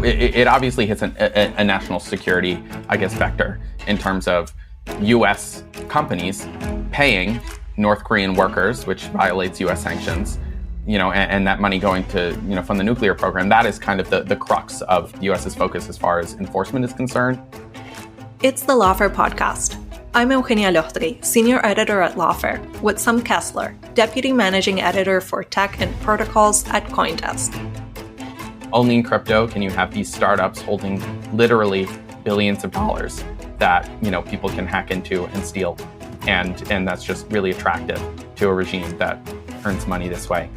it obviously hits a national security, I guess, vector in terms of U.S. companies paying North Korean workers, which violates U.S. sanctions, and that money going to, fund the nuclear program. That is kind of the crux of the U.S.'s focus as far as enforcement is concerned. It's the Lawfare podcast. I'm Eugenia Lostri, senior editor at Lawfare, with Sam Kessler, deputy managing editor for tech and protocols at CoinDesk. Only in crypto can you have these startups holding literally billions of dollars that, people can hack into and steal. And that's just really attractive to a regime that earns money this way.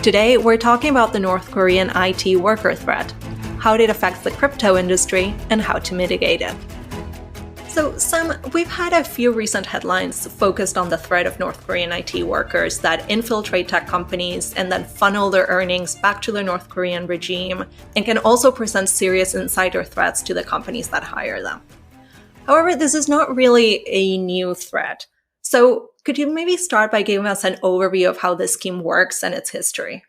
Today, we're talking about the North Korean IT worker threat, how it affects the crypto industry, and how to mitigate it. So, Sam, we've had a few recent headlines focused on the threat of North Korean IT workers that infiltrate tech companies and then funnel their earnings back to the North Korean regime, and can also present serious insider threats to the companies that hire them. However, this is not really a new threat. So, could you maybe start by giving us an overview of how this scheme works and its history?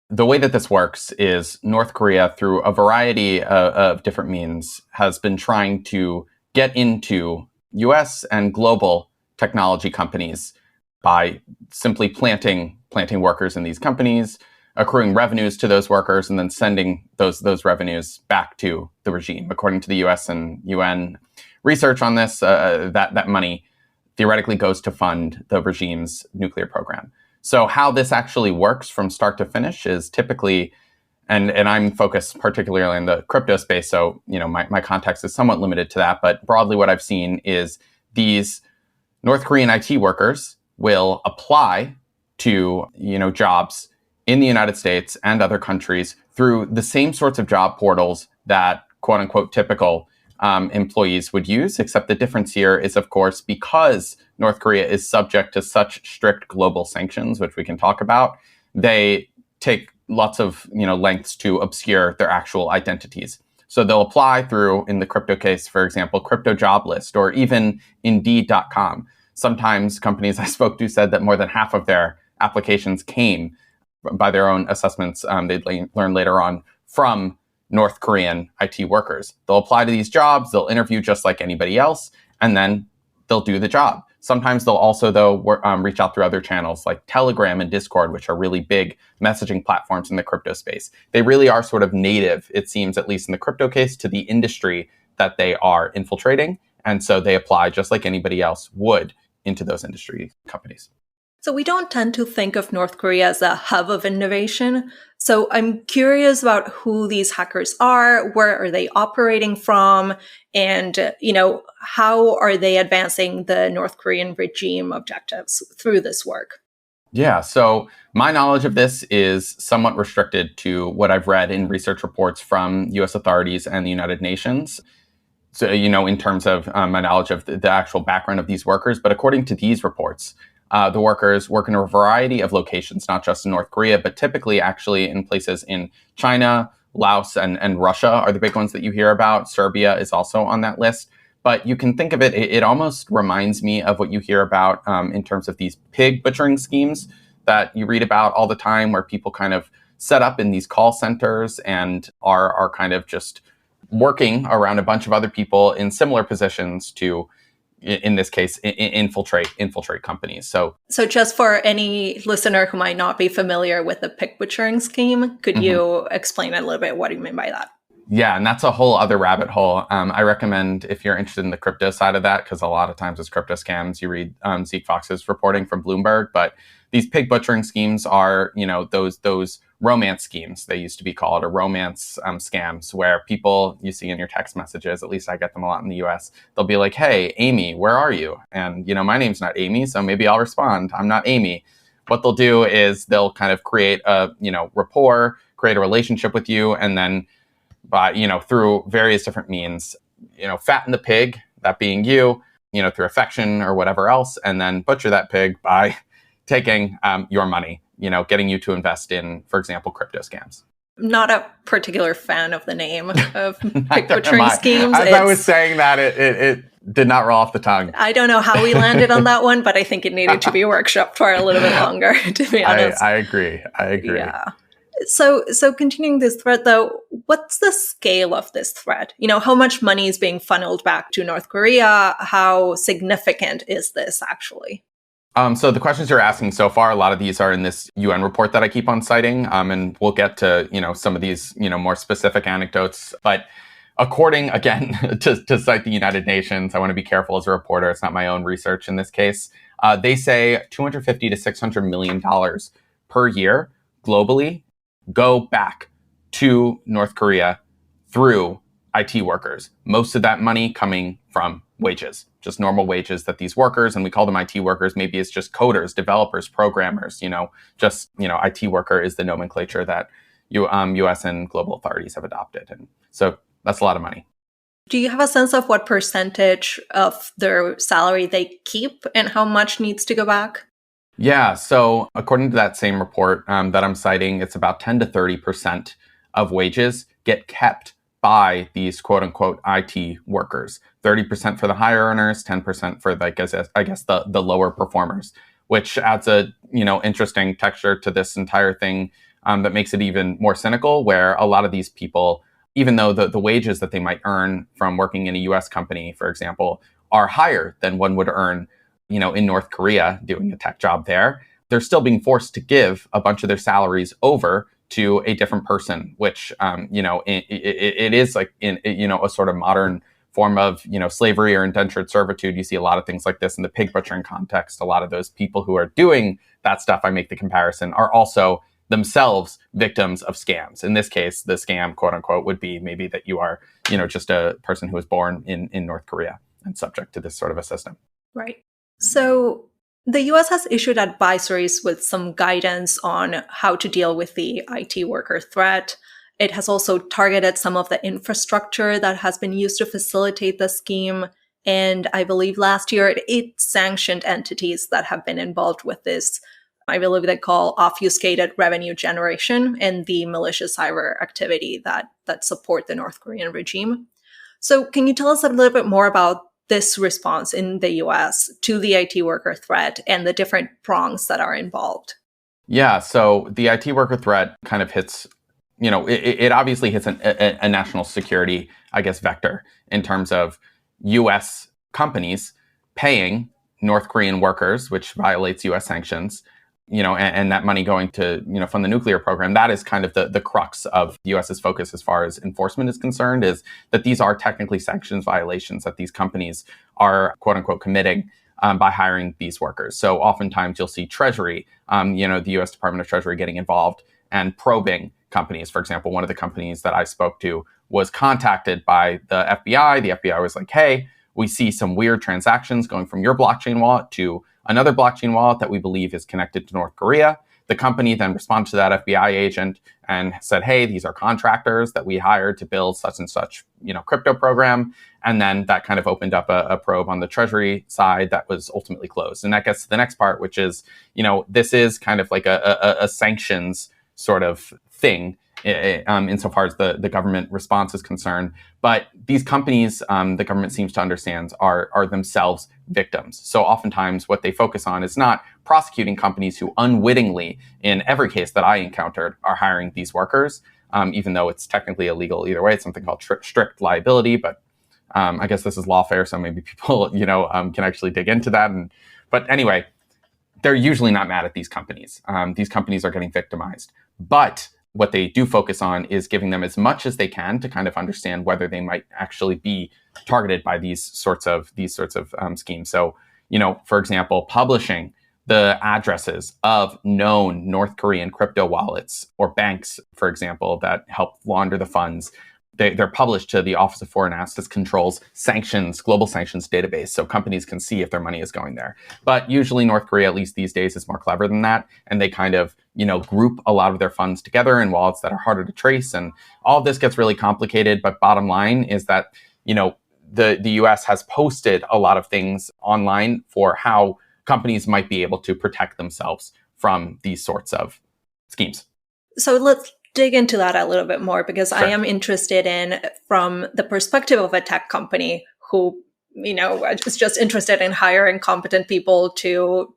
The way that this works is North Korea, through a variety of different means, has been trying to get into US and global technology companies by simply planting workers in these companies, accruing revenues to those workers, and then sending those revenues back to the regime. According to the US and UN research on this, that money theoretically goes to fund the regime's nuclear program. So how this actually works from start to finish is typically, and I'm focused particularly in the crypto space, so my context is somewhat limited to that, but broadly what I've seen is these North Korean IT workers will apply to jobs in the United States and other countries through the same sorts of job portals that quote unquote typical employees would use, except the difference here is, of course, because North Korea is subject to such strict global sanctions, which we can talk about, they take lots of lengths to obscure their actual identities. So they'll apply through, in the crypto case, for example, crypto job list or even Indeed.com. Sometimes companies I spoke to said that more than half of their applications came, by their own assessments, they'd learn later on, from North Korean IT workers. They'll apply to these jobs, they'll interview just like anybody else, and then they'll do the job. Sometimes they'll also, though, reach out through other channels like Telegram and Discord, which are really big messaging platforms in the crypto space. They really are sort of native, it seems, at least in the crypto case, to the industry that they are infiltrating. And so they apply just like anybody else would into those industry companies. So we don't tend to think of North Korea as a hub of innovation. So I'm curious about who these hackers are, where are they operating from, and, how are they advancing the North Korean regime objectives through this work? Yeah, so my knowledge of this is somewhat restricted to what I've read in research reports from US authorities and the United Nations. So, in terms of my knowledge of the actual background of these workers. But according to these reports, the workers work in a variety of locations, not just in North Korea, but typically actually in places in China, Laos, and Russia are the big ones that you hear about. Serbia is also on that list. But you can think of it almost reminds me of what you hear about in terms of these pig butchering schemes that you read about all the time, where people kind of set up in these call centers and are kind of just working around a bunch of other people in similar positions to, in this case, infiltrate companies. So just for any listener who might not be familiar with the pig butchering scheme, could you explain a little bit what you mean by that? Yeah, and that's a whole other rabbit hole. I recommend, if you're interested in the crypto side of that, because a lot of times it's crypto scams, you read Zeke Fox's reporting from Bloomberg. But these pig butchering schemes are, those romance schemes, they used to be called, or romance scams, where people you see in your text messages, at least I get them a lot in the US, they'll be like, hey, Amy, where are you? And, my name's not Amy, so maybe I'll respond, I'm not Amy. What they'll do is they'll kind of create a, rapport, create a relationship with you, and then by, through various different means, fatten the pig, that being you, through affection or whatever else, and then butcher that pig by taking your money, getting you to invest in, for example, crypto scams. Not a particular fan of the name of pig butchering schemes. As I was saying that, it did not roll off the tongue. I don't know how we landed on that one, but I think it needed to be workshopped for a little bit longer, to be honest. I agree. Yeah. So continuing this thread, though, what's the scale of this threat? How much money is being funneled back to North Korea? How significant is this actually? So the questions you're asking so far, a lot of these are in this UN report that I keep on citing, and we'll get to some of these more specific anecdotes. But according, again, to cite the United Nations, I want to be careful as a reporter. It's not my own research in this case. They say $250 to $600 million per year globally go back to North Korea through IT workers. Most of that money coming from wages, just normal wages that these workers, and we call them IT workers, maybe it's just coders, developers, programmers, IT worker is the nomenclature that US and global authorities have adopted. And so that's a lot of money. Do you have a sense of what percentage of their salary they keep and how much needs to go back? Yeah, so according to that same report that I'm citing, it's about 10 to 30% of wages get kept by these quote unquote IT workers. 30% for the higher earners, 10% for the lower performers, which adds a interesting texture to this entire thing that makes it even more cynical, where a lot of these people, even though the wages that they might earn from working in a US company, for example, are higher than one would earn in North Korea doing a tech job there, they're still being forced to give a bunch of their salaries over to a different person, which, it is like a sort of modern form of, slavery or indentured servitude. You see a lot of things like this in the pig butchering context. A lot of those people who are doing that stuff, I make the comparison, are also themselves victims of scams. In this case, the scam, quote unquote, would be maybe that you are, just a person who was born in North Korea and subject to this sort of a system. Right. So the US has issued advisories with some guidance on how to deal with the IT worker threat. It has also targeted some of the infrastructure that has been used to facilitate the scheme. And I believe last year it sanctioned entities that have been involved with this. I believe they call obfuscated revenue generation and the malicious cyber activity that support the North Korean regime. So can you tell us a little bit more about this response in the US to the IT worker threat and the different prongs that are involved? Yeah, so the IT worker threat kind of hits, it obviously hits a national security, vector in terms of US companies paying North Korean workers, which violates US sanctions, and that money going to, fund the nuclear program. That is kind of the crux of the US's focus as far as enforcement is concerned, is that these are technically sanctions violations that these companies are, quote unquote, committing by hiring these workers. So oftentimes you'll see Treasury, the US Department of Treasury getting involved and probing companies. For example, one of the companies that I spoke to was contacted by the FBI. The FBI was like, hey, we see some weird transactions going from your blockchain wallet to another blockchain wallet that we believe is connected to North Korea. The company then responded to that FBI agent and said, hey, these are contractors that we hired to build such and such, crypto program. And then that kind of opened up a probe on the Treasury side that was ultimately closed. And that gets to the next part, which is, this is kind of like a sanctions sort of thing insofar as the government response is concerned. But these companies, the government seems to understand, are themselves victims. So oftentimes what they focus on is not prosecuting companies who unwittingly, in every case that I encountered, are hiring these workers, even though it's technically illegal either way. It's something called strict liability, but I guess this is Lawfare, so maybe people, can actually dig into that. But anyway, they're usually not mad at these companies. These companies are getting victimized. But what they do focus on is giving them as much as they can to kind of understand whether they might actually be targeted by these sorts of schemes. So, for example, publishing the addresses of known North Korean crypto wallets or banks, for example, that help launder the funds. They're published to the Office of Foreign Assets Control's global sanctions database, so companies can see if their money is going there. But usually North Korea, at least these days, is more clever than that. And they kind of, group a lot of their funds together in wallets that are harder to trace. And all of this gets really complicated. But bottom line is that, the US has posted a lot of things online for how companies might be able to protect themselves from these sorts of schemes. So let's dig into that a little bit more, because Sure. I am interested in, from the perspective of a tech company who, is just interested in hiring competent people to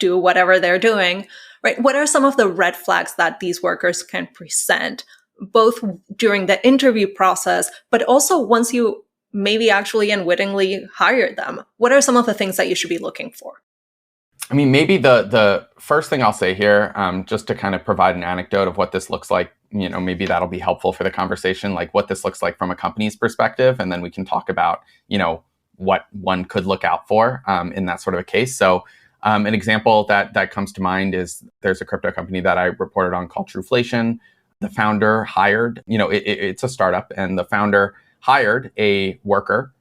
do whatever they're doing. Right. What are some of the red flags that these workers can present, both during the interview process, but also once you maybe actually unwittingly hire them? What are some of the things that you should be looking for? I mean, maybe the first thing I'll say here, just to kind of provide an anecdote of what this looks like, maybe that'll be helpful for the conversation, like what this looks like from a company's perspective, and then we can talk about, what one could look out for in that sort of a case. So, an example that comes to mind is there's a crypto company that I reported on called Trueflation. The founder hired, it's a startup, and the founder hired a worker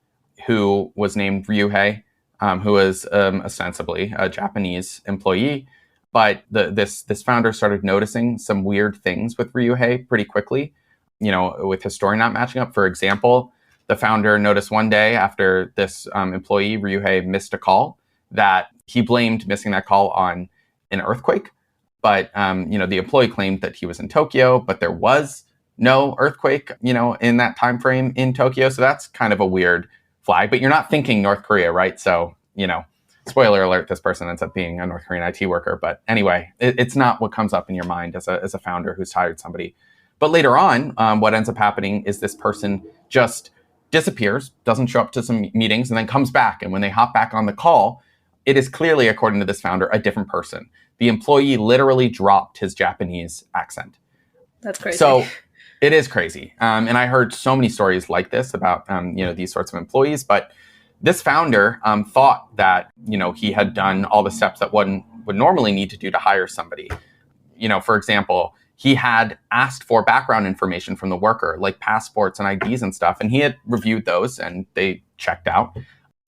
who was named Ryuhei, who was ostensibly a Japanese employee. But this founder started noticing some weird things with Ryuhei pretty quickly, with his story not matching up. For example, the founder noticed one day after this employee, Ryuhei, missed a call, that he blamed missing that call on an earthquake. But, the employee claimed that he was in Tokyo, but there was no earthquake, in that time frame in Tokyo. So that's kind of a weird flag. But you're not thinking North Korea, right? So, spoiler alert, this person ends up being a North Korean IT worker. But anyway, it's not what comes up in your mind as a founder who's hired somebody. But later on, what ends up happening is this person just disappears, doesn't show up to some meetings, and then comes back. And when they hop back on the call, it is clearly, according to this founder, a different person. The employee literally dropped his Japanese accent. That's crazy. So it is crazy. And I heard so many stories like this about, these sorts of employees. But this founder thought that, he had done all the steps that one would normally need to do to hire somebody. For example, he had asked for background information from the worker, like passports and IDs and stuff. And he had reviewed those and they checked out.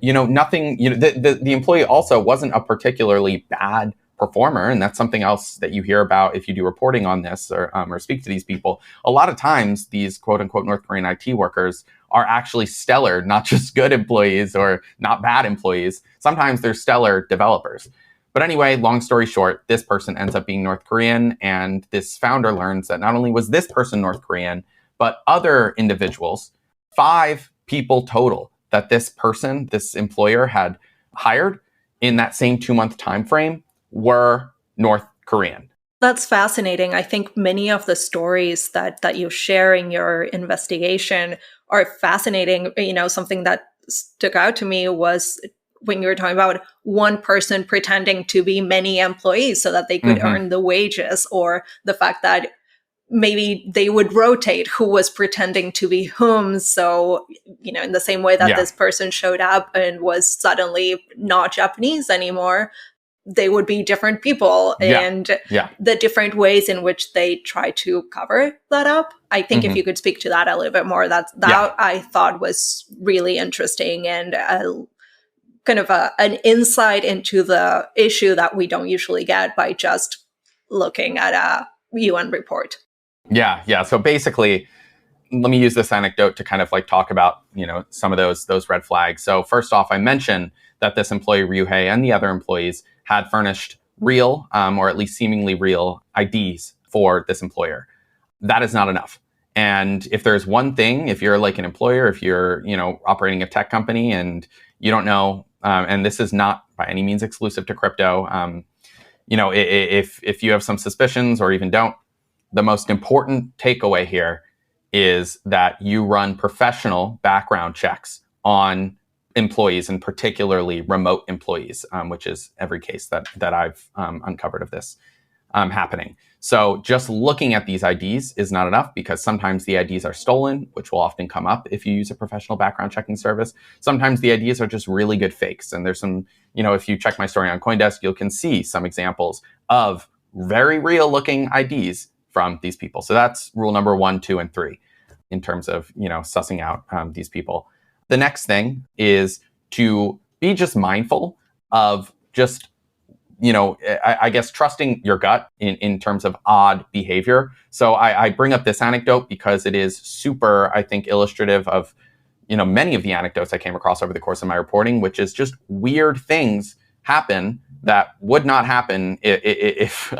Nothing, the employee also wasn't a particularly bad performer. And that's something else that you hear about if you do reporting on this or speak to these people. A lot of times, these quote unquote North Korean IT workers are actually stellar, not just good employees or not bad employees. Sometimes they're stellar developers. But anyway, long story short, this person ends up being North Korean. And this founder learns that not only was this person North Korean, but other individuals, 5 people total, that this person, this employer had hired in that same 2-month time frame were North Korean. That's fascinating. I think many of the stories that you share in your investigation are fascinating. Something that stuck out to me was when you were talking about one person pretending to be many employees so that they could earn the wages, or the fact that maybe they would rotate who was pretending to be whom. So, in the same way that this person showed up and was suddenly not Japanese anymore, they would be different people. And the different ways in which they try to cover that up. I think if you could speak to that a little bit more, that I thought was really interesting and kind of an insight into the issue that we don't usually get by just looking at a UN report. Yeah. So basically, let me use this anecdote to kind of like talk about, some of those red flags. So first off, I mentioned that this employee, Ryuhei, and the other employees had furnished real, or at least seemingly real IDs for this employer. That is not enough. And if there's one thing, if you're like an employer, if you're, operating a tech company and you don't know, and this is not by any means exclusive to crypto, if you have some suspicions or even don't, the most important takeaway here is that you run professional background checks on employees, and particularly remote employees, which is every case that I've uncovered of this happening. So just looking at these IDs is not enough, because sometimes the IDs are stolen, which will often come up if you use a professional background checking service. Sometimes the IDs are just really good fakes. And there's some, if you check my story on CoinDesk, you can see some examples of very real looking IDs from these people. So that's rule number 1, 2, and 3 in terms of, sussing out these people. The next thing is to be just mindful of just, I guess trusting your gut in terms of odd behavior. So I bring up this anecdote because it is super, I think, illustrative of, many of the anecdotes I came across over the course of my reporting, which is just weird things happen that would not happen if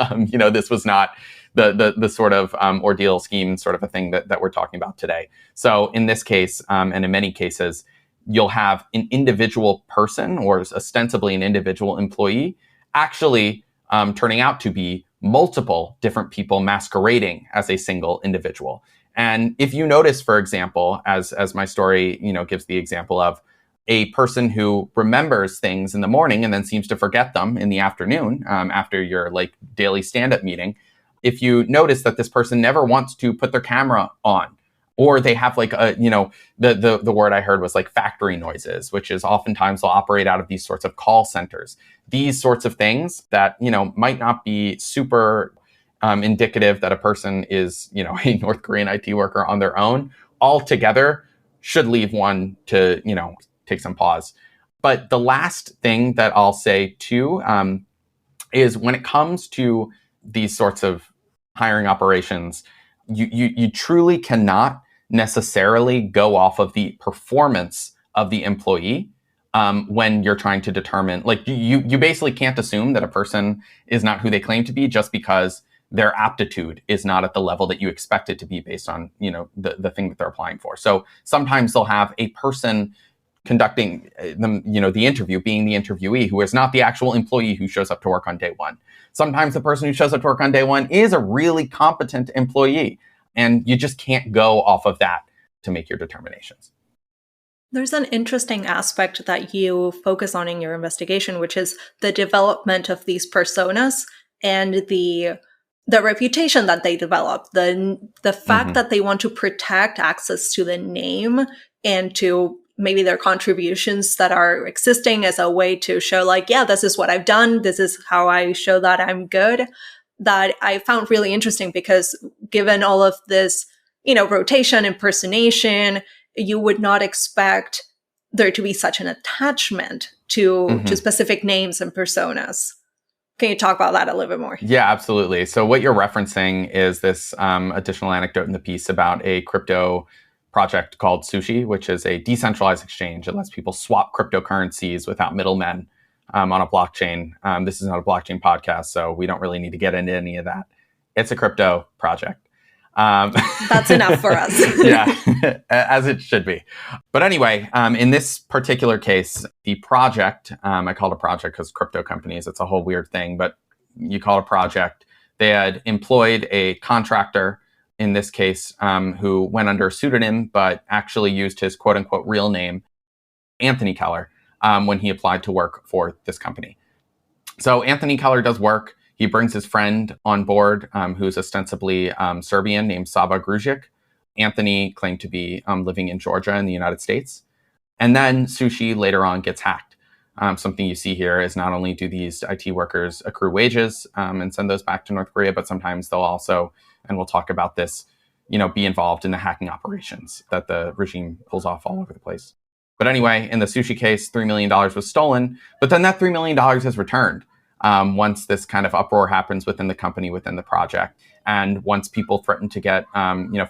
this was not the sort of ordeal scheme sort of a thing that we're talking about today. So in this case, and in many cases, you'll have an individual person, or ostensibly an individual employee, actually turning out to be multiple different people masquerading as a single individual. And if you notice, for example, as my story, gives the example of a person who remembers things in the morning and then seems to forget them in the afternoon, after your like daily stand-up meeting, if you notice that this person never wants to put their camera on, or they have like the word I heard was like factory noises, which is oftentimes they'll operate out of these sorts of call centers. These sorts of things that, might not be super indicative that a person is, a North Korean IT worker on their own, altogether should leave one to, take some pause. But the last thing that I'll say too is when it comes to these sorts of hiring operations, you truly cannot necessarily go off of the performance of the employee when you're trying to determine, like you basically can't assume that a person is not who they claim to be just because their aptitude is not at the level that you expect it to be based on, the thing that they're applying for. So sometimes they'll have a person conducting them, the interview being the interviewee who is not the actual employee who shows up to work on day one. Sometimes the person who shows up to work on day one is a really competent employee, and you just can't go off of that to make your determinations. There's an interesting aspect that you focus on in your investigation, which is the development of these personas and the reputation that they develop, the fact that they want to protect access to the name and to maybe their contributions that are existing as a way to show like, yeah, this is what I've done. This is how I show that I'm good. That I found really interesting because given all of this, rotation, impersonation, you would not expect there to be such an attachment to specific names and personas. Can you talk about that a little bit more? Yeah, absolutely. So what you're referencing is this additional anecdote in the piece about a crypto project called Sushi, which is a decentralized exchange. It lets people swap cryptocurrencies without middlemen on a blockchain. This is not a blockchain podcast, so we don't really need to get into any of that. It's a crypto project. That's enough for us. Yeah, as it should be. But anyway, in this particular case, the project, I call it a project because crypto companies, it's a whole weird thing, but you call it a project. They had employed a contractor, in this case, who went under a pseudonym, but actually used his quote unquote real name, Anthony Keller, when he applied to work for this company. So Anthony Keller does work. He brings his friend on board, who's ostensibly Serbian, named Sava Grujic. Anthony claimed to be living in Georgia in the United States. And then Sushi later on gets hacked. Something you see here is not only do these IT workers accrue wages and send those back to North Korea, but sometimes they'll also, and we'll talk about this, be involved in the hacking operations that the regime pulls off all over the place. But anyway, in the Sushi case, $3 million was stolen, but then that $3 million is returned. Once this kind of uproar happens within the company, within the project, and once people threaten to get,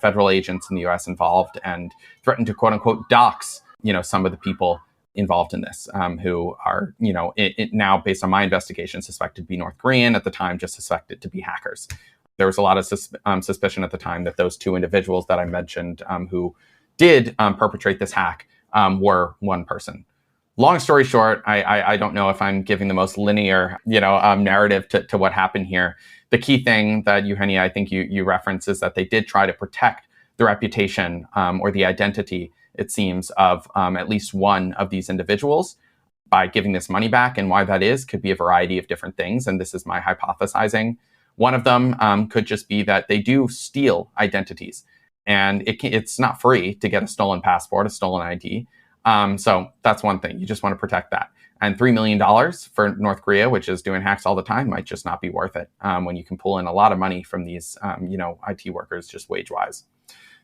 federal agents in the U.S. involved and threaten to quote unquote dox, some of the people involved in this, who are, now based on my investigation, suspected to be North Korean, at the time just suspected to be hackers. There was a lot of suspicion at the time that those two individuals that I mentioned, who did perpetrate this hack, were one person. Long story short, I don't know if I'm giving the most linear, narrative to what happened here. The key thing that Eugenia, I think you referenced, is that they did try to protect the reputation or the identity, it seems, of at least one of these individuals by giving this money back. And why that is could be a variety of different things. And this is my hypothesizing. One of them could just be that they do steal identities. And it's not free to get a stolen passport, a stolen ID. So that's one thing. You just want to protect that. And $3 million for North Korea, which is doing hacks all the time, might just not be worth it when you can pull in a lot of money from these, IT workers just wage-wise.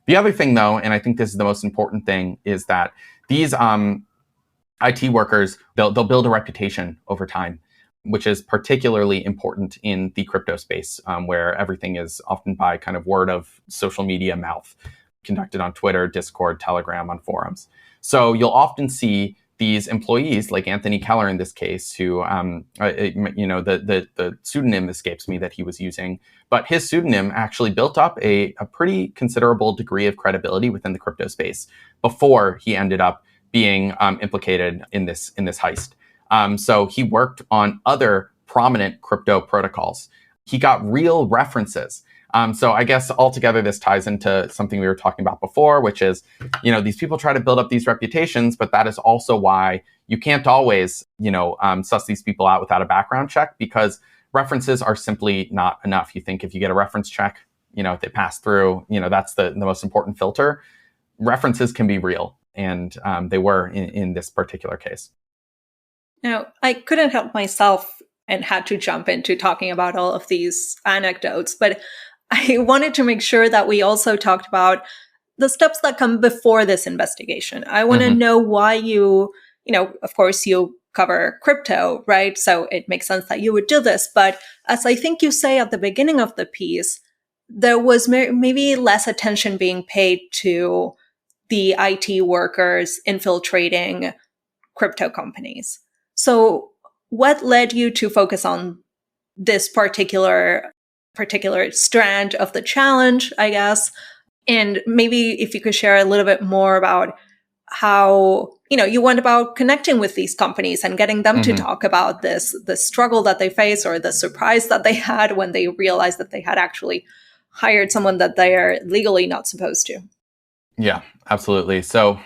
The other thing, though, and I think this is the most important thing, is that these IT workers, they'll build a reputation over time, which is particularly important in the crypto space, where everything is often by kind of word of social media mouth, conducted on Twitter, Discord, Telegram, on forums. So you'll often see these employees, like Anthony Keller in this case, who, the pseudonym escapes me that he was using, but his pseudonym actually built up a pretty considerable degree of credibility within the crypto space before he ended up being implicated in this heist. So he worked on other prominent crypto protocols. he got real references. So I guess altogether, this ties into something we were talking about before, which is, these people try to build up these reputations, but that is also why you can't always, suss these people out without a background check, because references are simply not enough. You think if you get a reference check, if they pass through, that's the most important filter. References can be real, and they were in this particular case. Now, I couldn't help myself and had to jump into talking about all of these anecdotes, but I wanted to make sure that we also talked about the steps that come before this investigation. I want to know why you of course, you cover crypto, right? So it makes sense that you would do this. But as I think you say at the beginning of the piece, there was maybe less attention being paid to the IT workers infiltrating crypto companies. So what led you to focus on this particular strand of the challenge, I guess? And maybe if you could share a little bit more about how, you went about connecting with these companies and getting them to talk about the struggle that they face, or the surprise that they had when they realized that they had actually hired someone that they are legally not supposed to. Yeah, absolutely. So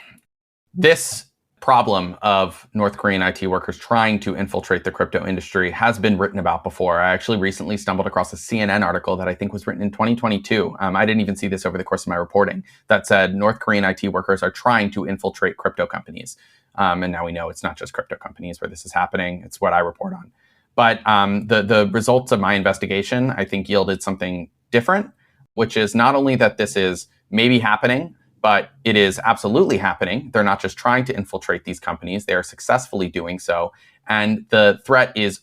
this problem of North Korean IT workers trying to infiltrate the crypto industry has been written about before. I actually recently stumbled across a CNN article that I think was written in 2022. I didn't even see this over the course of my reporting, that said North Korean IT workers are trying to infiltrate crypto companies. And now we know it's not just crypto companies where this is happening. It's what I report on. But the results of my investigation, I think, yielded something different, which is not only that this is maybe happening, but it is absolutely happening. They're not just trying to infiltrate these companies. They are successfully doing so. And the threat is,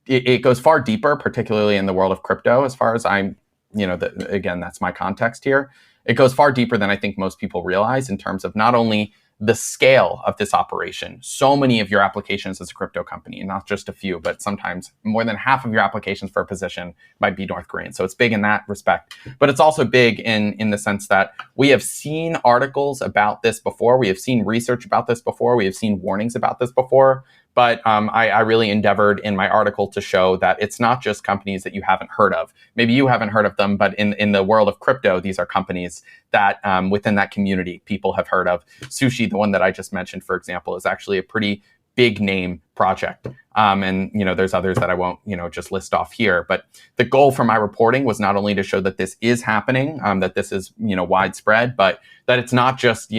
it goes far deeper, particularly in the world of crypto, as far as I'm, again, that's my context here. It goes far deeper than I think most people realize in terms of not only the scale of this operation. So many of your applications as a crypto company, and not just a few, but sometimes more than half of your applications for a position might be North Korean. So it's big in that respect. But it's also big in the sense that we have seen articles about this before. We have seen research about this before. We have seen warnings about this before. But I really endeavored in my article to show that it's not just companies that you haven't heard of. Maybe you haven't heard of them, but in the world of crypto, these are companies that within that community, people have heard of. Sushi, the one that I just mentioned, for example, is actually a pretty big name project. And, there's others that I won't, just list off here. But the goal for my reporting was not only to show that this is happening, that this is, widespread, but that it's not just,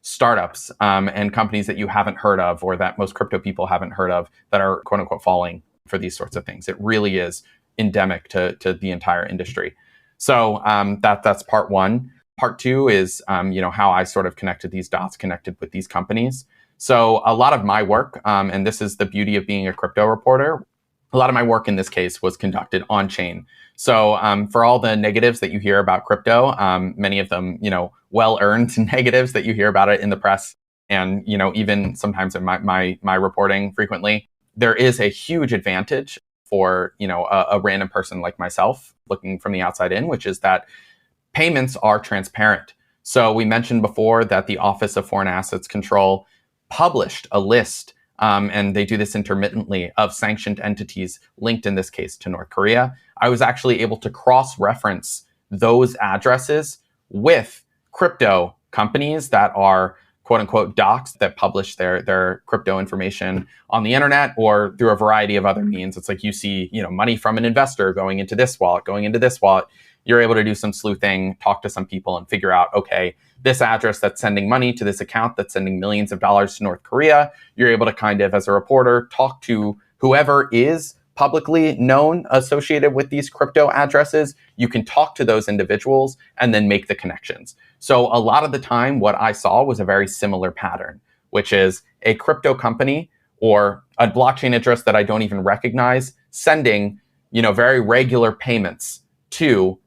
startups and companies that you haven't heard of, or that most crypto people haven't heard of, that are quote unquote falling for these sorts of things. It really is endemic to the entire industry. So that's part one. Part two is, how I sort of connected these dots, connected with these companies. So a lot of my work, and this is the beauty of being a crypto reporter, a lot of my work in this case was conducted on chain. So for all the negatives that you hear about crypto, many of them, well-earned negatives that you hear about it in the press, and even sometimes in my reporting frequently, there is a huge advantage for a random person like myself looking from the outside in, which is that payments are transparent. So we mentioned before that the Office of Foreign Assets Control published a list, and they do this intermittently, of sanctioned entities linked in this case to North Korea. I was actually able to cross-reference those addresses with crypto companies that are quote unquote docs that publish their crypto information on the internet or through a variety of other means. It's like you see, money from an investor going into this wallet, going into this wallet. You're able to do some sleuthing, talk to some people and figure out, okay, this address that's sending money to this account that's sending millions of dollars to North Korea. You're able to kind of, as a reporter, talk to whoever is publicly known associated with these crypto addresses. You can talk to those individuals and then make the connections. So a lot of the time, what I saw was a very similar pattern, which is a crypto company or a blockchain address that I don't even recognize sending, very regular payments to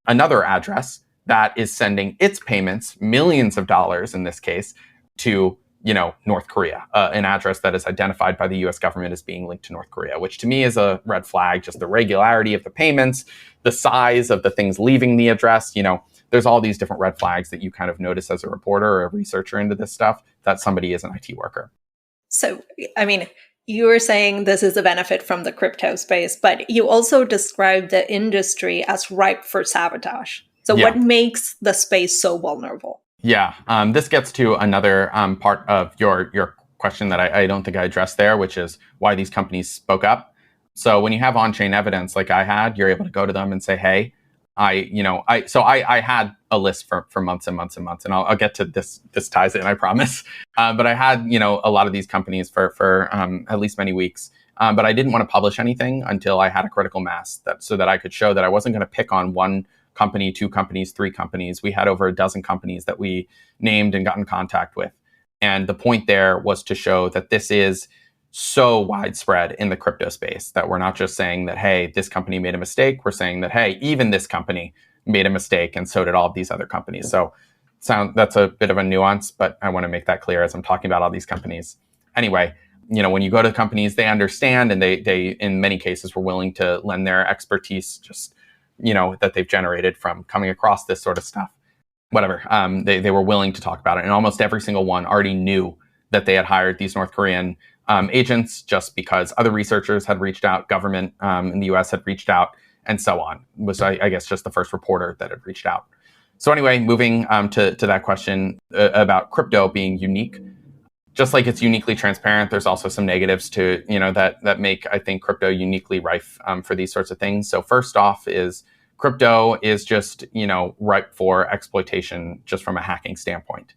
another address that is sending its payments, millions of dollars in this case, to North Korea, an address that is identified by the US government as being linked to North Korea, which to me is a red flag. Just the regularity of the payments, the size of the things leaving the address, there's all these different red flags that you kind of notice as a reporter or a researcher into this stuff, that somebody is an IT worker. So, You were saying this is a benefit from the crypto space, but you also described the industry as ripe for sabotage. So Yeah. what makes the space so vulnerable? Yeah. This gets to another part of your question that I don't think I addressed there, which is why these companies spoke up. So when you have on-chain evidence like I had, you're able to go to them and say, hey, I had a list for months and months and months, and I'll get to this. This ties in, I promise. But I had, a lot of these companies for at least many weeks. But I didn't want to publish anything until I had a critical mass so that I could show that I wasn't going to pick on one company, two companies, three companies. We had over a dozen companies that we named and got in contact with. And the point there was to show that this is so widespread in the crypto space that we're not just saying that, hey, this company made a mistake. We're saying that, hey, even this company made a mistake, and so did all of these other companies. So that's a bit of a nuance, but I want to make that clear as I'm talking about all these companies. Anyway, when you go to companies, they understand, and they in many cases were willing to lend their expertise just that they've generated from coming across this sort of stuff. Whatever. They were willing to talk about it. And almost every single one already knew that they had hired these North Korean agents just because other researchers had reached out, government in the US had reached out, and so on. Was, I guess, just the first reporter that had reached out. So anyway, moving to that question about crypto being unique. Just like it's uniquely transparent, there's also some negatives to, that make, I think, crypto uniquely rife for these sorts of things. So first off is crypto is just, ripe for exploitation just from a hacking standpoint.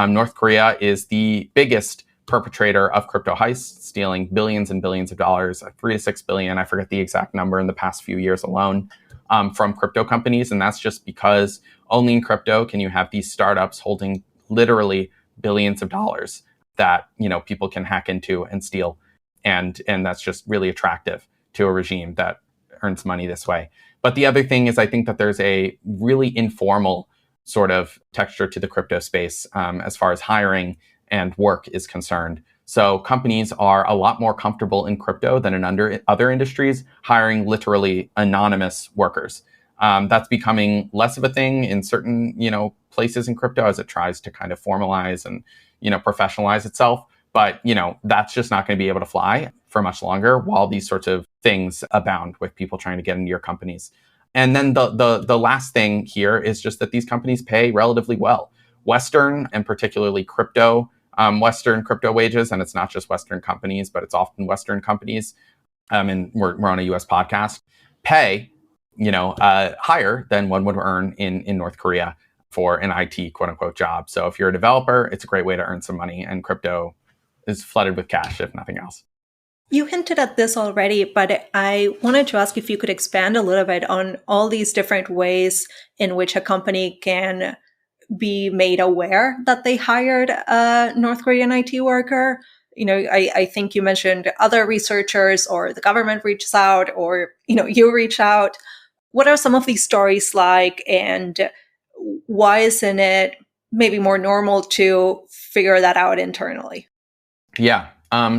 North Korea is the biggest perpetrator of crypto heists, stealing billions and billions of dollars, 3 to 6 billion, I forget the exact number, in the past few years alone, from crypto companies. And that's just because only in crypto can you have these startups holding literally billions of dollars that people can hack into and steal, and that's just really attractive to a regime that earns money this way. But the other thing is, I think that there's a really informal sort of texture to the crypto space as far as hiring and work is concerned. So companies are a lot more comfortable in crypto than in other industries, hiring literally anonymous workers. That's becoming less of a thing in certain places in crypto as it tries to kind of formalize and professionalize itself. But, that's just not going to be able to fly for much longer while these sorts of things abound with people trying to get into your companies. And then the last thing here is just that these companies pay relatively well. Western, and particularly Western crypto wages, and it's not just Western companies, but it's often Western companies, and we're on a US podcast, pay, higher than one would earn in North Korea for an IT quote unquote job. So if you're a developer, it's a great way to earn some money, and crypto is flooded with cash, if nothing else. You hinted at this already, but I wanted to ask if you could expand a little bit on all these different ways in which a company can be made aware that they hired a North Korean IT worker. I think you mentioned other researchers, or the government reaches out, or, you reach out. What are some of these stories like, and why isn't it maybe more normal to figure that out internally? Yeah.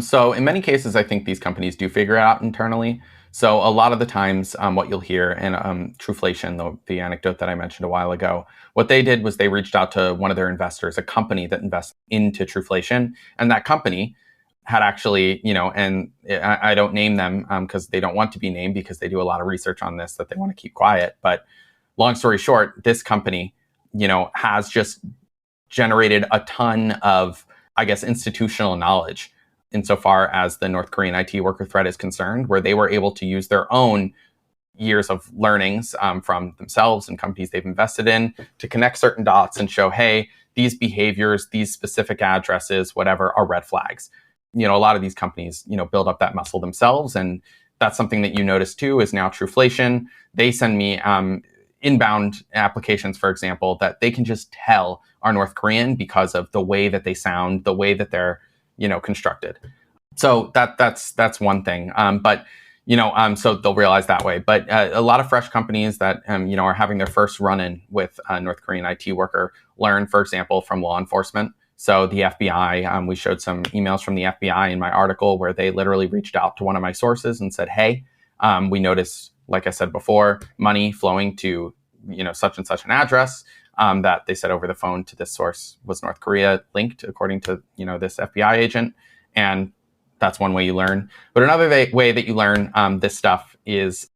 So in many cases, I think these companies do figure it out internally. So a lot of the times, what you'll hear in Trueflation, the anecdote that I mentioned a while ago, what they did was they reached out to one of their investors, a company that invests into Trueflation, and that company had actually, and I don't name them because they don't want to be named, because they do a lot of research on this that they want to keep quiet. But long story short, this company, has just generated a ton of, I guess, institutional knowledge insofar as the North Korean IT worker threat is concerned, where they were able to use their own years of learnings from themselves and companies they've invested in to connect certain dots and show, hey, these behaviors, these specific addresses, whatever, are red flags. A lot of these companies, build up that muscle themselves. And that's something that you notice too is now Trueflation. They send me inbound applications, for example, that they can just tell are North Korean because of the way that they sound, the way that they're, constructed. So that's one thing. So they'll realize that way. But a lot of fresh companies that, are having their first run-in with a North Korean IT worker learn, for example, from law enforcement. So the FBI, we showed some emails from the FBI in my article where they literally reached out to one of my sources and said, hey, we noticed, like I said before, money flowing to, such and such an address that they said over the phone to this source was North Korea linked, according to, this FBI agent. And That's one way you learn. But another way that you learn this stuff is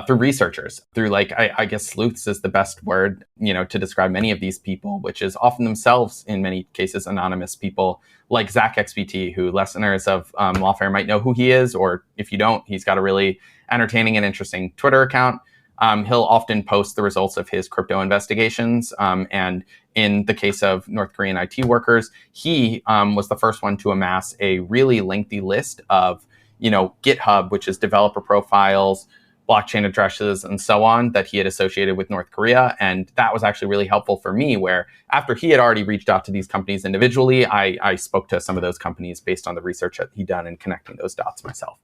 through researchers, through I guess sleuths is the best word, to describe many of these people, which is often themselves, in many cases, anonymous people like Zach XBT, who listeners of Lawfare might know who he is, or if you don't, he's got a really entertaining and interesting Twitter account. He'll often post the results of his crypto investigations. And in the case of North Korean IT workers, he was the first one to amass a really lengthy list of, GitHub, which is developer profiles, blockchain addresses, and so on that he had associated with North Korea. And that was actually really helpful for me, where after he had already reached out to these companies individually, I spoke to some of those companies based on the research that he'd done and connecting those dots myself.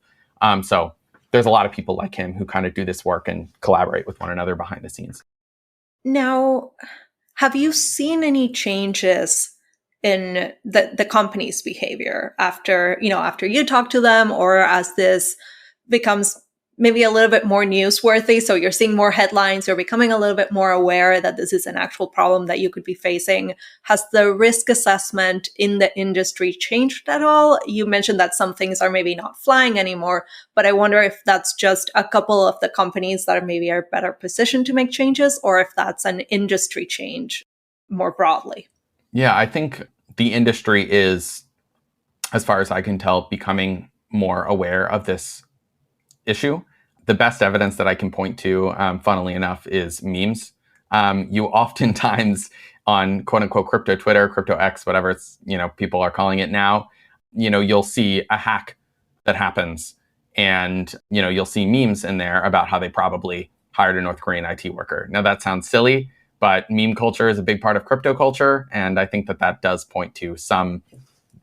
So there's a lot of people like him who kind of do this work and collaborate with one another behind the scenes. Now, have you seen any changes in the company's behavior after you talk to them, or as this becomes maybe a little bit more newsworthy? So you're seeing more headlines, you're becoming a little bit more aware that this is an actual problem that you could be facing. Has the risk assessment in the industry changed at all? You mentioned that some things are maybe not flying anymore, but I wonder if that's just a couple of the companies that are better positioned to make changes, or if that's an industry change more broadly. Yeah, I think the industry is, as far as I can tell, becoming more aware of this issue. The best evidence that I can point to, funnily enough, is memes. You oftentimes on quote unquote crypto Twitter, crypto X, whatever it's, people are calling it now, you'll see a hack that happens, and, you'll see memes in there about how they probably hired a North Korean IT worker. Now that sounds silly, but meme culture is a big part of crypto culture. And I think that does point to some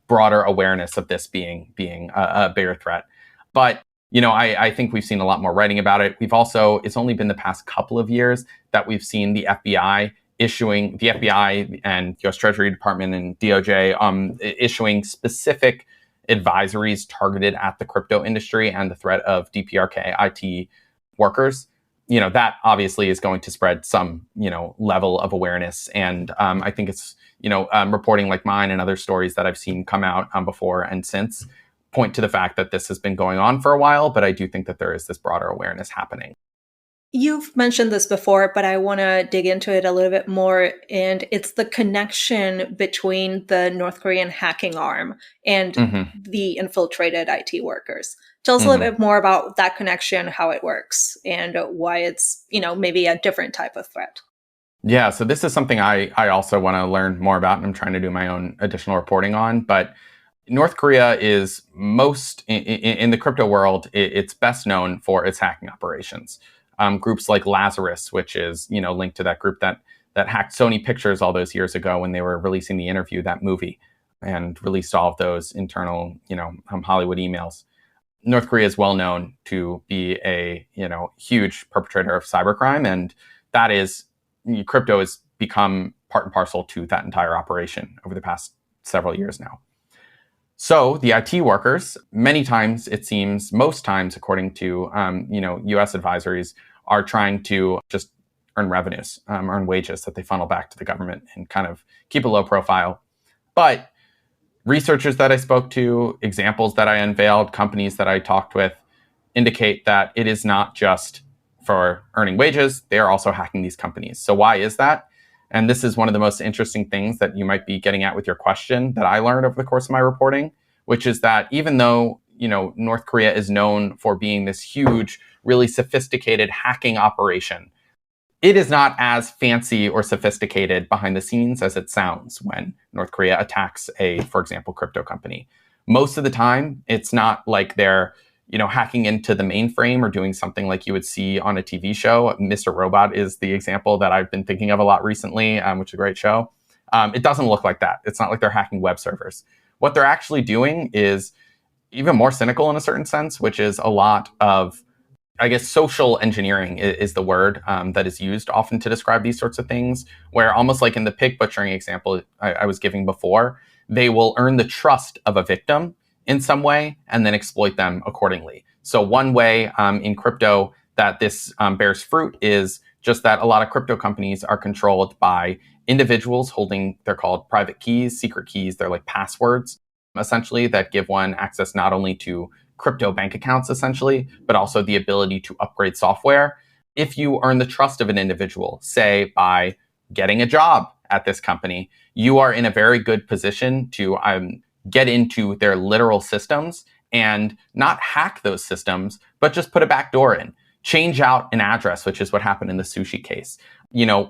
broader awareness of this being a bigger threat. But I think we've seen a lot more writing about it. It's only been the past couple of years that we've seen the FBI and US Treasury Department and DOJ issuing specific advisories targeted at the crypto industry and the threat of DPRK IT workers. That obviously is going to spread some, level of awareness. And I think it's, reporting like mine and other stories that I've seen come out before and since point to the fact that this has been going on for a while, but I do think that there is this broader awareness happening. You've mentioned this before, but I want to dig into it a little bit more. And it's the connection between the North Korean hacking arm and the infiltrated IT workers. Tell us a little bit more about that connection, how it works, and why it's, maybe a different type of threat. Yeah, so this is something I also want to learn more about, and I'm trying to do my own additional reporting on. But North Korea is in the crypto world, it's best known for its hacking operations. Groups like Lazarus, which is, linked to that group that hacked Sony Pictures all those years ago when they were releasing The Interview, that movie, and released all of those internal, Hollywood emails. North Korea is well known to be a, huge perpetrator of cybercrime, and that is, crypto has become part and parcel to that entire operation over the past several years now. So the IT workers, many times, it seems, most times, according to U.S. advisories, are trying to just earn revenues, earn wages that they funnel back to the government and kind of keep a low profile. But researchers that I spoke to, examples that I unveiled, companies that I talked with, indicate that it is not just for earning wages, they are also hacking these companies. So why is that? And this is one of the most interesting things that you might be getting at with your question that I learned over the course of my reporting, which is that even though, North Korea is known for being this huge, really sophisticated hacking operation, it is not as fancy or sophisticated behind the scenes as it sounds when North Korea attacks for example, crypto company. Most of the time, it's not like they're hacking into the mainframe or doing something like you would see on a TV show. Mr. Robot is the example that I've been thinking of a lot recently, which is a great show. It doesn't look like that. It's not like they're hacking web servers. What they're actually doing is even more cynical in a certain sense, which is a lot of, I guess, social engineering is the word that is used often to describe these sorts of things, where almost like in the pig butchering example I was giving before, they will earn the trust of a victim in some way and then exploit them accordingly. So one way in crypto that this bears fruit is just that a lot of crypto companies are controlled by individuals holding, they're called private keys, secret keys, they're like passwords. essentially, that give one access not only to crypto bank accounts, essentially, but also the ability to upgrade software. If you earn the trust of an individual, say by getting a job at this company, you are in a very good position to get into their literal systems and not hack those systems, but just put a backdoor in, change out an address, which is what happened in the Sushi case,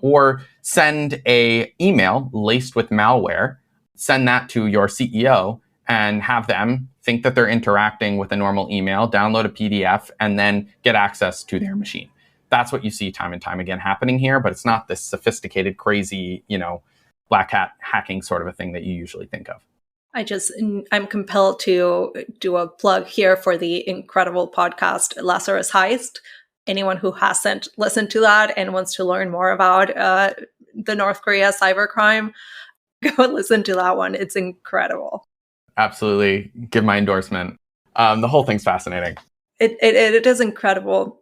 or send a email laced with malware, send that to your CEO and have them think that they're interacting with a normal email, download a PDF, and then get access to their machine. That's what you see time and time again happening here, but it's not this sophisticated, crazy, black hat hacking sort of a thing that you usually think of. I'm compelled to do a plug here for the incredible podcast Lazarus Heist. Anyone who hasn't listened to that and wants to learn more about the North Korea cybercrime, go listen to that one. It's incredible. Absolutely. Give my endorsement. The whole thing's fascinating. It is incredible.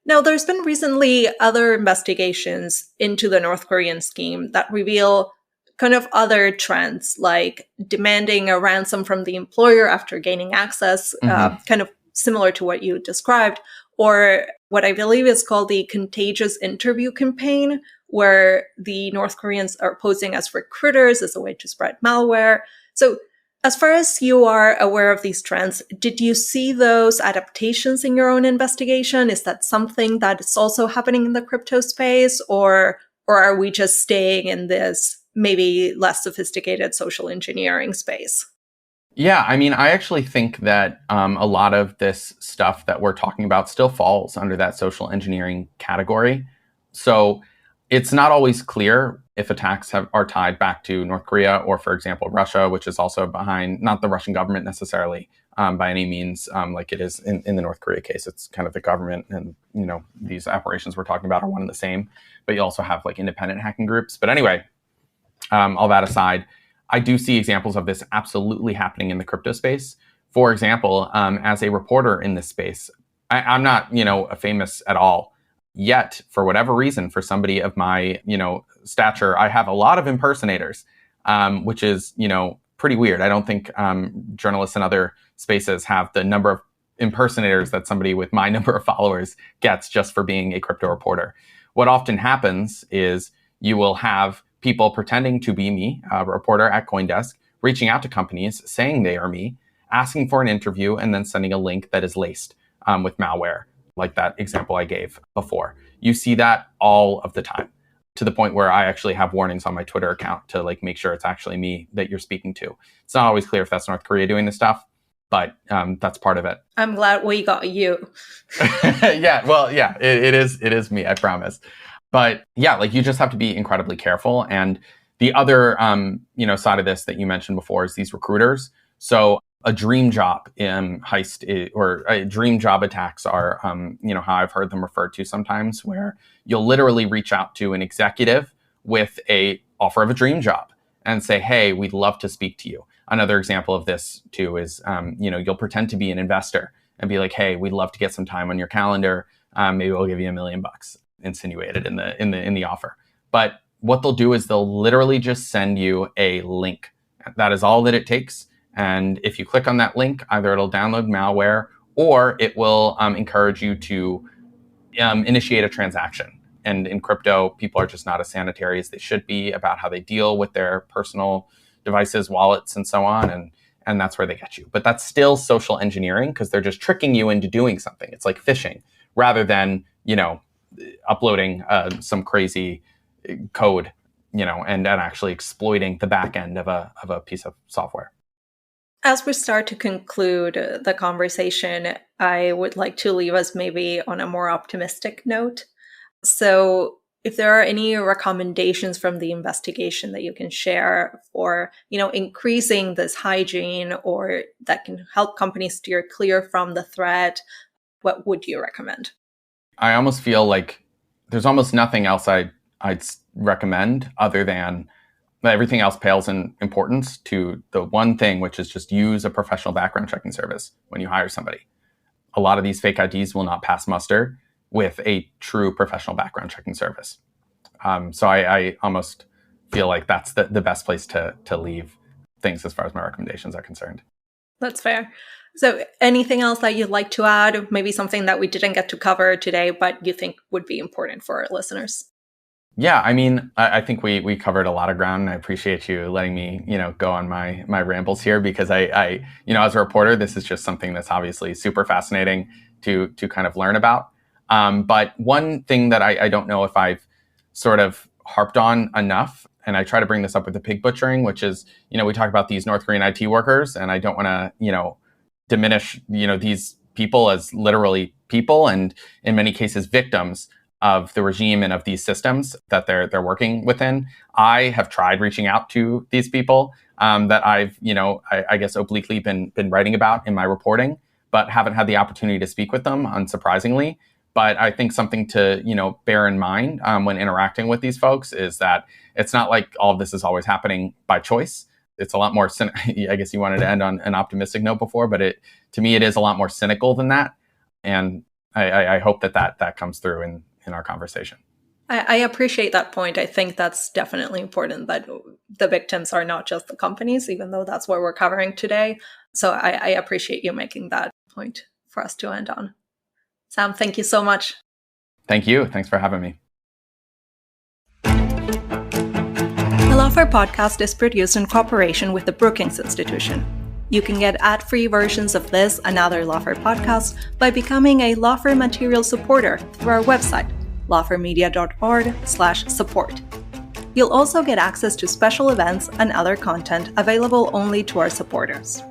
Now, there's been recently other investigations into the North Korean scheme that reveal kind of other trends, like demanding a ransom from the employer after gaining access, kind of similar to what you described, or what I believe is called the contagious interview campaign, where the North Koreans are posing as recruiters as a way to spread malware. So as far as you are aware of these trends, did you see those adaptations in your own investigation? Is that something that is also happening in the crypto space, or are we just staying in this maybe less sophisticated social engineering space? Yeah, I actually think that a lot of this stuff that we're talking about still falls under that social engineering category. So it's not always clear if attacks are tied back to North Korea or, for example, Russia, which is also behind, not the Russian government necessarily by any means, like it is in the North Korea case. It's kind of the government, and these operations we're talking about are one and the same. But you also have like independent hacking groups. But anyway, all that aside, I do see examples of this absolutely happening in the crypto space. For example, as a reporter in this space, I'm not, famous at all yet. For whatever reason, for somebody of my, stature, I have a lot of impersonators, which is, pretty weird. I don't think journalists in other spaces have the number of impersonators that somebody with my number of followers gets just for being a crypto reporter. What often happens is you will have people pretending to be me, a reporter at CoinDesk, reaching out to companies, saying they are me, asking for an interview, and then sending a link that is laced with malware, like that example I gave before. You see that all of the time, to the point where I actually have warnings on my Twitter account to make sure it's actually me that you're speaking to. It's not always clear if that's North Korea doing this stuff, but that's part of it. I'm glad we got you. Yeah, it is me, I promise. But yeah, you just have to be incredibly careful. And the other, side of this that you mentioned before is these recruiters. So a dream job heist or dream job attacks are, how I've heard them referred to sometimes, where you'll literally reach out to an executive with a offer of a dream job and say, hey, we'd love to speak to you. Another example of this too is, you'll pretend to be an investor and be like, hey, we'd love to get some time on your calendar. Maybe we'll give you $1 million. Insinuated in the offer. But what they'll do is they'll literally just send you a link. That is all that it takes. And if you click on that link, either it'll download malware or it will encourage you to initiate a transaction. And in crypto, people are just not as sanitary as they should be about how they deal with their personal devices, wallets, and so on. And that's where they get you. But that's still social engineering, because they're just tricking you into doing something. It's like phishing rather than, uploading some crazy code, and actually exploiting the back end of a piece of software. As we start to conclude the conversation, I would like to leave us maybe on a more optimistic note. So if there are any recommendations from the investigation that you can share for, increasing this hygiene, or that can help companies steer clear from the threat, what would you recommend? I almost feel like there's almost nothing else I'd recommend other than everything else pales in importance to the one thing, which is just use a professional background checking service when you hire somebody. A lot of these fake IDs will not pass muster with a true professional background checking service. So I almost feel like that's the best place to leave things as far as my recommendations are concerned. That's fair. So anything else that you'd like to add? Maybe something that we didn't get to cover today, but you think would be important for our listeners? Yeah, I mean, I think we covered a lot of ground, and I appreciate you letting me, go on my rambles here, because I as a reporter, this is just something that's obviously super fascinating to kind of learn about. But one thing that I don't know if I've sort of harped on enough, and I try to bring this up with the pig butchering, which is, we talk about these North Korean IT workers, and I don't want to, diminish, these people as literally people, and in many cases victims of the regime and of these systems that they're working within. I have tried reaching out to these people that I've, I guess obliquely been writing about in my reporting, but haven't had the opportunity to speak with them, unsurprisingly. But I think something to, bear in mind when interacting with these folks is that it's not like all of this is always happening by choice. It's a lot more, I guess you wanted to end on an optimistic note before, but to me, it is a lot more cynical than that. And I hope that comes through in our conversation. I appreciate that point. I think that's definitely important, that the victims are not just the companies, even though that's what we're covering today. So I appreciate you making that point for us to end on. Sam, thank you so much. Thank you. Thanks for having me. The Lawfare podcast is produced in cooperation with the Brookings Institution. You can get ad-free versions of this and other Lawfare podcasts by becoming a Lawfare Material supporter through our website, lawfaremedia.org/support. You'll also get access to special events and other content available only to our supporters.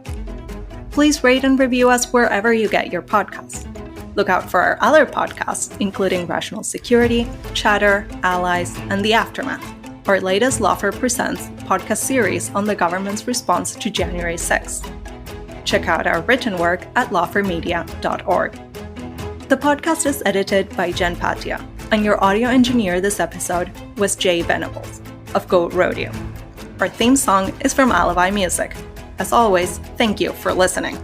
Please rate and review us wherever you get your podcasts. Look out for our other podcasts, including Rational Security, Chatter, Allies, and The Aftermath, our latest Lawfare Presents podcast series on the government's response to January 6th. Check out our written work at lawfaremedia.org. The podcast is edited by Jen Patia, and your audio engineer this episode was Jay Venables of Goat Rodeo. Our theme song is from Alibi Music. As always, thank you for listening.